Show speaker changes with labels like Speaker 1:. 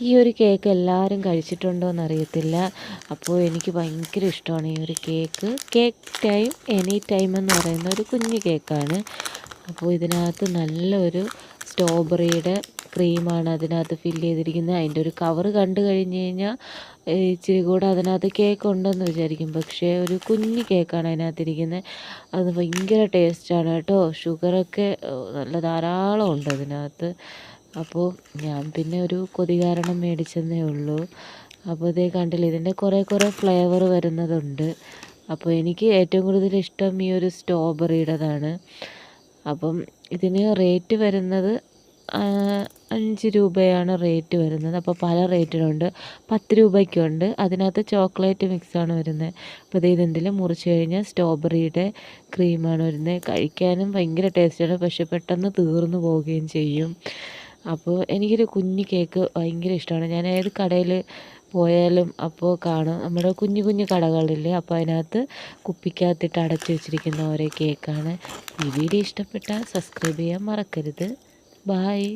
Speaker 1: ഈ ഒരു കേക്ക് എല്ലാവരും കഴിച്ചിട്ടുണ്ടോ എന്നറിയത്തില്ല. അപ്പോൾ എനിക്ക് ഭയങ്കര ഇഷ്ടമാണ് ഈ ഒരു cake. Cake time any time എന്ന് പറയുന്ന ഒരു കുഞ്ഞ് കേക്കാണ്. അപ്പോൾ ഇതിനകത്ത് നല്ലൊരു സ്ട്രോബെറിയുടെ ക്രീമാണ് അതിനകത്ത് ഫില്ല് ചെയ്തിരിക്കുന്നത്. അതിൻ്റെ ഒരു കവറ് കണ്ടു കഴിഞ്ഞ് കഴിഞ്ഞാൽ ഇച്ചിരി കൂടെ അതിനകത്ത് കേക്ക് ഉണ്ടെന്ന് വിചാരിക്കും. പക്ഷേ ഒരു കുഞ്ഞ് കേക്കാണ് അതിനകത്തിരിക്കുന്നത്. അത് ഭയങ്കര ടേസ്റ്റാണ് കേട്ടോ. ഷുഗറൊക്കെ നല്ല ധാരാളം ഉണ്ട് അതിനകത്ത്. അപ്പോൾ ഞാൻ പിന്നെ ഒരു കൊതി കാരണം മേടിച്ചെന്നേ ഉള്ളൂ. അപ്പോൾ ഇതേ കണ്ടില്ലേ, ഇതിൻ്റെ കുറേ ഫ്ലേവർ വരുന്നതുണ്ട്. അപ്പോൾ എനിക്ക് ഏറ്റവും കൂടുതൽ ഇഷ്ടം ഈ ഒരു സ്ട്രോബെറിയുടേതാണ്. അപ്പം ഇതിന് റേറ്റ് വരുന്നത് 5 രൂപയാണ് റേറ്റ് വരുന്നത്. അപ്പോൾ പല റേറ്റിനുണ്ട്. 10 രൂപയ്ക്കുണ്ട്. അതിനകത്ത് ചോക്ലേറ്റ് മിക്സാണ് വരുന്നത്. അപ്പോൾ ഇതിൽ മുറിച്ച് കഴിഞ്ഞാൽ സ്ട്രോബെറിയുടെ ക്രീമാണ് വരുന്നത്. കഴിക്കാനും ഭയങ്കര ടേസ്റ്റാണ്, പക്ഷെ പെട്ടെന്ന് തീർന്നു പോവുകയും ചെയ്യും. അപ്പോൾ എനിക്കൊരു കുഞ്ഞ് കേക്ക് ഭയങ്കര ഇഷ്ടമാണ്. ഞാൻ ഏത് കടയിൽ പോയാലും അപ്പോൾ കാണും, നമ്മുടെ കുഞ്ഞു കുഞ്ഞു കടകളില്ലേ, അപ്പോൾ അതിനകത്ത് കുപ്പിക്കകത്തിട്ട് അടച്ചു വെച്ചിരിക്കുന്ന ഓരോ കേക്കാണ്. ഈ വീഡിയോ ഇഷ്ടപ്പെട്ടാൽ സബ്സ്ക്രൈബ് ചെയ്യാൻ മറക്കരുത്. ബായ്.